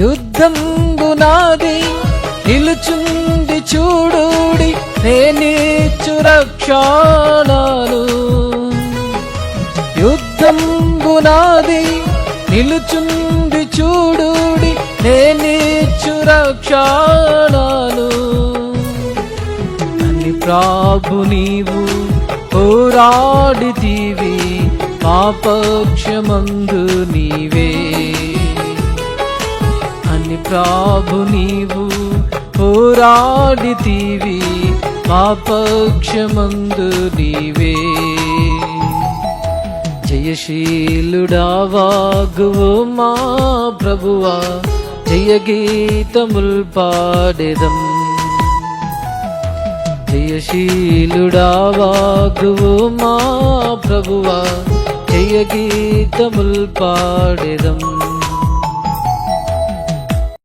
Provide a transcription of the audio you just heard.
యుద్ధంబు నాది నిలుచుండి చూడుడి, నేనిచ్చు రక్షణను. యుద్ధంబు నాది నిలుచుండి చూడుడి, నేనిచ్చు రక్షణను. అని ప్రభు నీవు పోరాడితివి, మా పక్షమందు నీవే. అని ప్రభు నీవు పోరాడితివి, మా పక్షమందు నీవే. జయశీలుడావాగువు మా ప్రభువా, జయ గీతముల్ పాడెదం. జయశీలుడావాగువు మా ప్రభువా, జయ గీతముల్ పాడెదం.